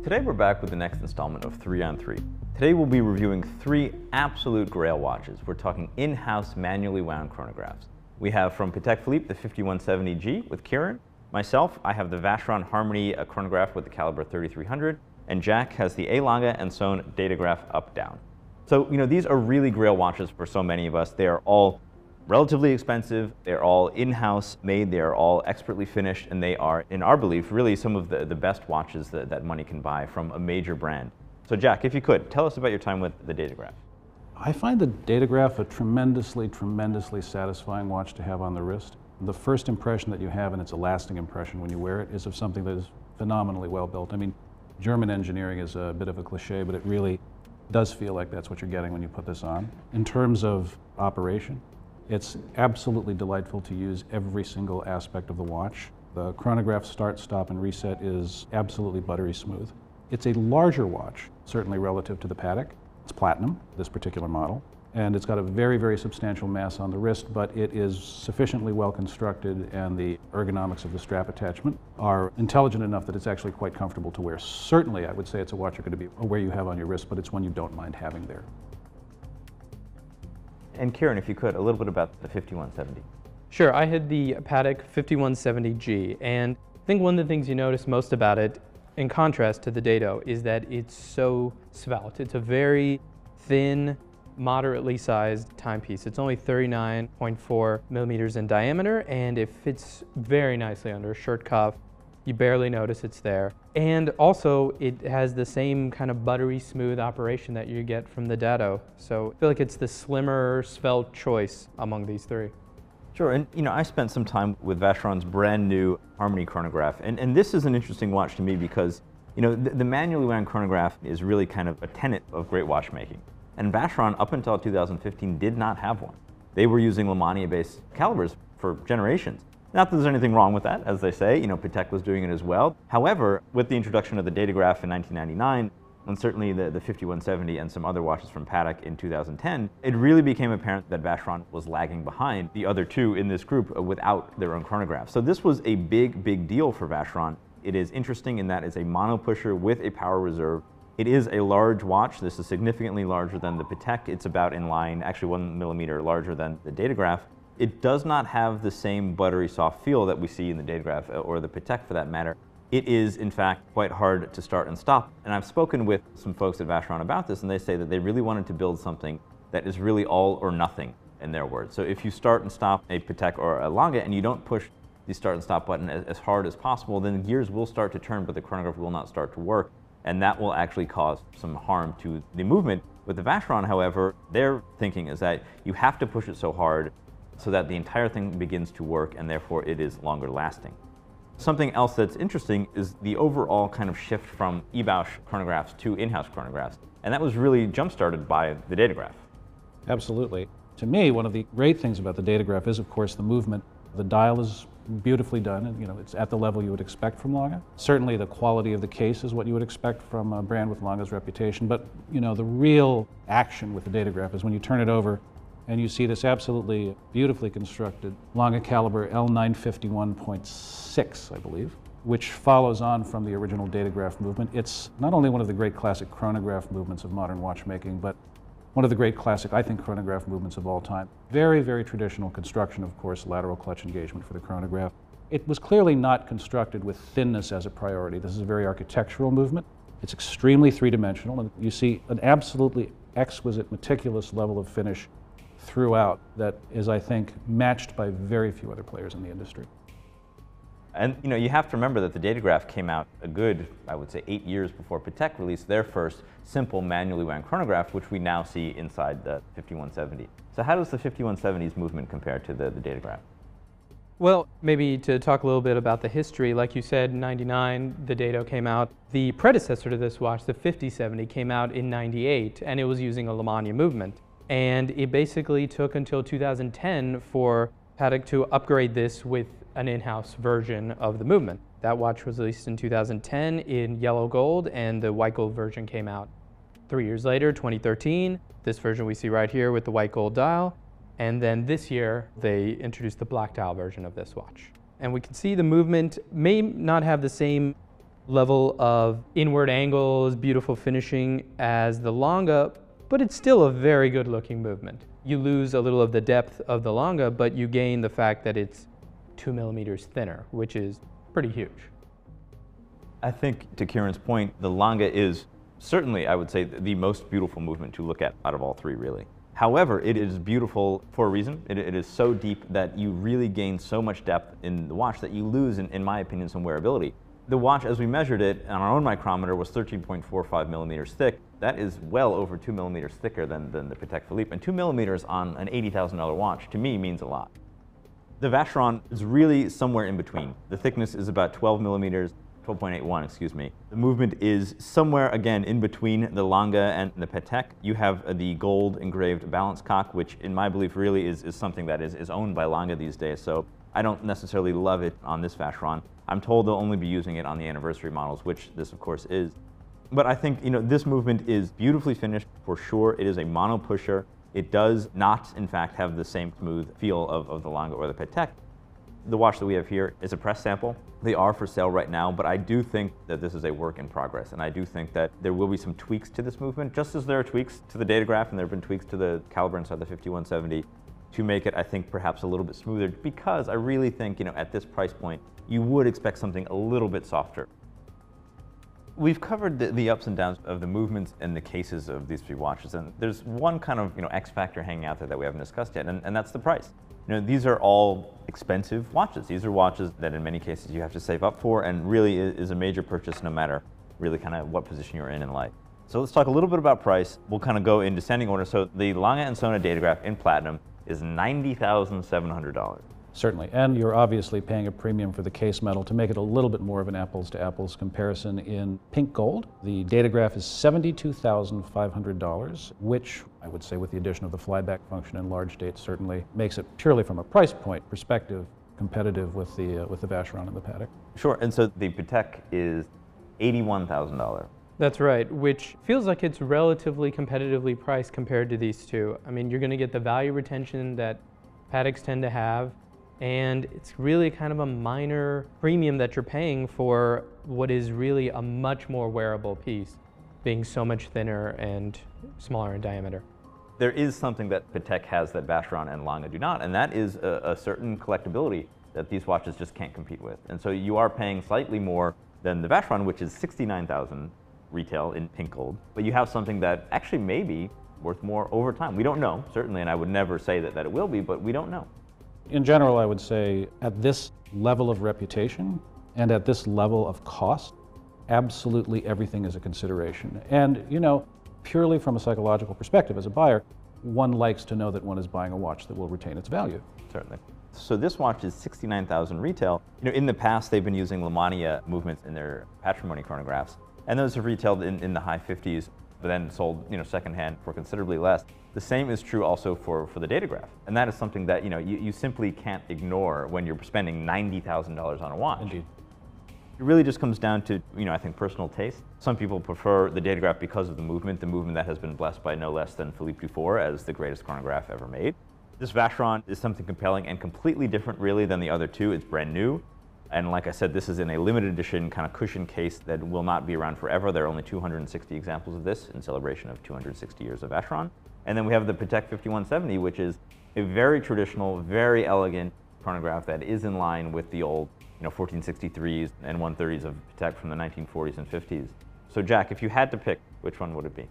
Today we're back with the next installment of 3 on 3. Today we'll be reviewing 3 absolute grail watches. We're talking in-house manually wound chronographs. We have from Patek Philippe the 5170G with Kieran. Myself, I have the Vacheron Harmony chronograph with the caliber 3300, and Jack has the A.Lange and Zohne Datograph up-down. So, these are really grail watches for so many of us. They are all relatively expensive, they're all in-house made, they are all expertly finished, and they are, in our belief, really some of the best watches that money can buy from a major brand. So Jack, if you could, tell us about your time with the Datograph. I find the Datograph a tremendously satisfying watch to have on the wrist. The first impression that you have, and it's a lasting impression when you wear it, is of something that is phenomenally well built. I mean, German engineering is a bit of a cliche, but it really does feel like that's what you're getting when you put this on. In terms of operation, it's absolutely delightful to use every single aspect of the watch. The chronograph start, stop, and reset is absolutely buttery smooth. It's a larger watch, certainly relative to the Patek. It's platinum, this particular model, and it's got a very substantial mass on the wrist, but it is sufficiently well constructed, and the ergonomics of the strap attachment are intelligent enough that it's actually quite comfortable to wear. Certainly, I would say it's a watch you're going to be aware you have on your wrist, but it's one you don't mind having there. And Kieran, if you could, a little bit about the 5170. Sure, I had the Patek 5170G, and I think one of the things you notice most about it, in contrast to the Dato, is that it's so svelte. It's a very thin, moderately sized timepiece. It's only 39.4 millimeters in diameter, and it fits very nicely under a shirt cuff. You barely notice it's there. And also, it has the same kind of buttery smooth operation that you get from the Dato. So I feel like it's the slimmer, svelte choice among these 3. Sure, and I spent some time with Vacheron's brand new Harmony chronograph, and this is an interesting watch to me because, the manually wound chronograph is really kind of a tenet of great watchmaking. And Vacheron, up until 2015, did not have one. They were using Lemania-based calibers for generations. Not that there's anything wrong with that, as they say, Patek was doing it as well. However, with the introduction of the Datograph in 1999, and certainly the 5170 and some other watches from Patek in 2010, it really became apparent that Vacheron was lagging behind the other 2 in this group without their own chronograph. So this was a big deal for Vacheron. It is interesting in that it's a mono pusher with a power reserve. It is a large watch. This is significantly larger than the Patek. It's about in line, actually 1 millimeter larger than the Datograph. It does not have the same buttery soft feel that we see in the Datograph or the Patek for that matter. It is, in fact, quite hard to start and stop. And I've spoken with some folks at Vacheron about this, and they say that they really wanted to build something that is really all or nothing, in their words. So if you start and stop a Patek or a Lange and you don't push the start and stop button as hard as possible, then the gears will start to turn, but the chronograph will not start to work. And that will actually cause some harm to the movement. With the Vacheron, however, their thinking is that you have to push it so hard so that the entire thing begins to work, and therefore it is longer lasting. Something else that's interesting is the overall kind of shift from eBausch chronographs to in-house chronographs, and that was really jump-started by the Datograph. Absolutely. To me, one of the great things about the Datograph is, of course, the movement. The dial is beautifully done, and it's at the level you would expect from Lange. Certainly the quality of the case is what you would expect from a brand with Lange's reputation, but the real action with the Datograph is when you turn it over and you see this absolutely beautifully constructed Lange caliber L951.6, I believe, which follows on from the original Datograph movement. It's not only one of the great classic chronograph movements of modern watchmaking, but one of the great classic, I think, chronograph movements of all time. Very traditional construction, of course, lateral clutch engagement for the chronograph. It was clearly not constructed with thinness as a priority. This is a very architectural movement. It's extremely three-dimensional, and you see an absolutely exquisite, meticulous level of finish throughout that is, I think, matched by very few other players in the industry. And you have to remember that the Datograph came out a good, I would say, 8 years before Patek released their first simple manually wound chronograph, which we now see inside the 5170. So how does the 5170's movement compare to the Datograph? Well, maybe to talk a little bit about the history, like you said, in '99, the Dato came out. The predecessor to this watch, the 5070, came out in '98, and it was using a Lemania movement. And it basically took until 2010 for Patek to upgrade this with an in-house version of the movement. That watch was released in 2010 in yellow gold, and the white gold version came out 3 years later, 2013. This version we see right here with the white gold dial. And then this year, they introduced the black dial version of this watch. And we can see the movement may not have the same level of inward angles, beautiful finishing as the Lange, but it's still a very good looking movement. You lose a little of the depth of the Lange, but you gain the fact that it's 2 millimeters thinner, which is pretty huge. I think to Kieran's point, the Lange is certainly, I would say, the most beautiful movement to look at out of all three, really. However, it is beautiful for a reason. It is so deep that you really gain so much depth in the watch that you lose, in my opinion, some wearability. The watch, as we measured it on our own micrometer, was 13.45 millimeters thick. That is well over 2 millimeters thicker than the Patek Philippe, and 2 millimeters on an $80,000 watch, to me, means a lot. The Vacheron is really somewhere in between. The thickness is about 12 millimeters, 12.81, excuse me. The movement is somewhere, again, in between the Lange and the Patek. You have the gold engraved balance cock, which in my belief really is something that is owned by Lange these days, so I don't necessarily love it on this Vacheron. I'm told they'll only be using it on the anniversary models, which this of course is. But I think, this movement is beautifully finished for sure. It is a mono pusher. It does not, in fact, have the same smooth feel of the Lange or the Patek. The watch that we have here is a press sample. They are for sale right now, but I do think that this is a work in progress, and I do think that there will be some tweaks to this movement, just as there are tweaks to the datograph and there have been tweaks to the caliber inside the 5170 to make it, I think, perhaps a little bit smoother, because I really think, at this price point, you would expect something a little bit softer. We've covered the ups and downs of the movements and the cases of these three watches, and there's one kind of X factor hanging out there that we haven't discussed yet, and that's the price. These are all expensive watches. These are watches that in many cases you have to save up for, and really is a major purchase no matter really kind of what position you're in life. So let's talk a little bit about price. We'll kind of go in descending order. So the Lange & Söhne datograph in platinum is $90,700. Certainly, and you're obviously paying a premium for the case metal to make it a little bit more of an apples-to-apples comparison in pink gold. The datograph is $72,500, which I would say with the addition of the flyback function and large dates certainly makes it purely from a price point perspective competitive with the Vacheron and the Patek. Sure, and so the Patek is $81,000. That's right, which feels like it's relatively competitively priced compared to these two. I mean, you're going to get the value retention that Pateks tend to have, and it's really kind of a minor premium that you're paying for what is really a much more wearable piece, being so much thinner and smaller in diameter. There is something that Patek has that Vacheron and Lange do not, and that is a certain collectability that these watches just can't compete with. And so you are paying slightly more than the Vacheron, which is $69,000 retail in pink gold, but you have something that actually may be worth more over time. We don't know, certainly, and I would never say that it will be, but we don't know. In general, I would say at this level of reputation and at this level of cost, absolutely everything is a consideration. And, purely from a psychological perspective as a buyer, one likes to know that one is buying a watch that will retain its value. Certainly. So this watch is $69,000 retail. In the past, they've been using Lemania movements in their patrimony chronographs, and those have retailed in the high 50s, but then sold, secondhand for considerably less. The same is true also for the datograph, and that is something that you simply can't ignore when you're spending $90,000 on a watch. Indeed. It really just comes down to, I think, personal taste. Some people prefer the datograph because of the movement that has been blessed by no less than Philippe Dufour as the greatest chronograph ever made. This Vacheron is something compelling and completely different, really, than the other two. It's brand new. And like I said, this is in a limited edition kind of cushion case that will not be around forever. There are only 260 examples of this in celebration of 260 years of Vacheron. And then we have the Patek 5170, which is a very traditional, very elegant chronograph that is in line with the old 1463s and 130s of Patek from the 1940s and 50s. So Jack, if you had to pick, which one would it be?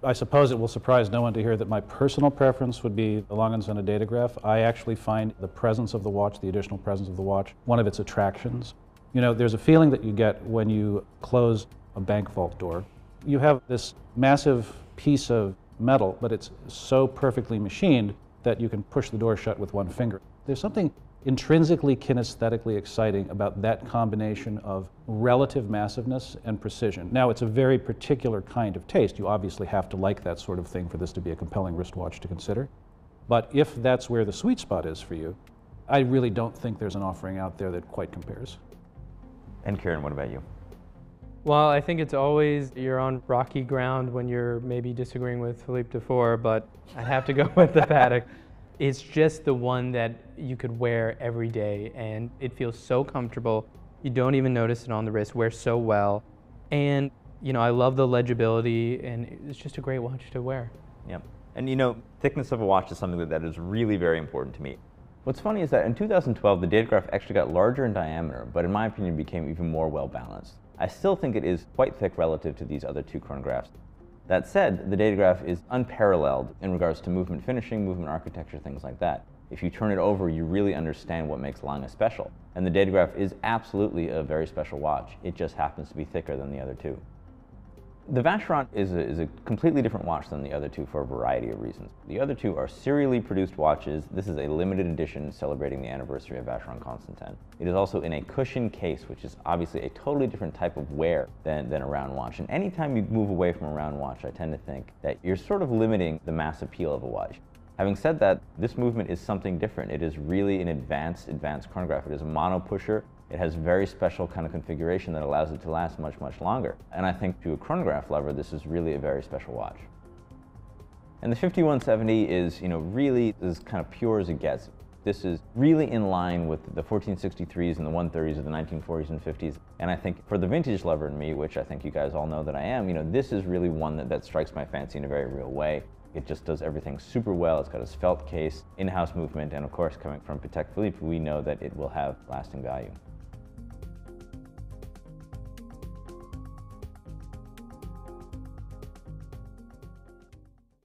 I suppose it will surprise no one to hear that my personal preference would be the Lange & Söhne datograph. I actually find the presence of the watch, the additional presence of the watch, one of its attractions. There's a feeling that you get when you close a bank vault door. You have this massive piece of metal, but it's so perfectly machined that you can push the door shut with one finger. There's something intrinsically kinesthetically exciting about that combination of relative massiveness and precision. Now, it's a very particular kind of taste. You obviously have to like that sort of thing for this to be a compelling wristwatch to consider. But if that's where the sweet spot is for you, I really don't think there's an offering out there that quite compares. And Kieran, what about you? Well, I think it's always you're on rocky ground when you're maybe disagreeing with Philippe Dufour, but I'd have to go with the Patek. It's just the one that you could wear every day, and it feels so comfortable. You don't even notice it on the wrist, wears so well. And, I love the legibility, and it's just a great watch to wear. Yep. And thickness of a watch is something that is really very important to me. What's funny is that in 2012, the data graph actually got larger in diameter, but in my opinion became even more well balanced. I still think it is quite thick relative to these other two chronographs. That said, the data graph is unparalleled in regards to movement finishing, movement architecture, things like that. If you turn it over, you really understand what makes Lange special. And the data graph is absolutely a very special watch. It just happens to be thicker than the other two. The Vacheron is a completely different watch than the other two for a variety of reasons. The other two are serially produced watches. This is a limited edition celebrating the anniversary of Vacheron Constantin. It is also in a cushion case, which is obviously a totally different type of wear than a round watch. And anytime you move away from a round watch, I tend to think that you're sort of limiting the mass appeal of a watch. Having said that, this movement is something different. It is really an advanced chronograph. It is a mono pusher. It has very special kind of configuration that allows it to last much, much longer. And I think to a chronograph lover, this is really a very special watch. And the 5170 is, really as kind of pure as it gets. This is really in line with the 1463s and the 130s of the 1940s and 50s. And I think for the vintage lover in me, which I think you guys all know that I am, this is really one that strikes my fancy in a very real way. It just does everything super well. It's got a svelte case, in-house movement, and of course, coming from Patek Philippe, we know that it will have lasting value.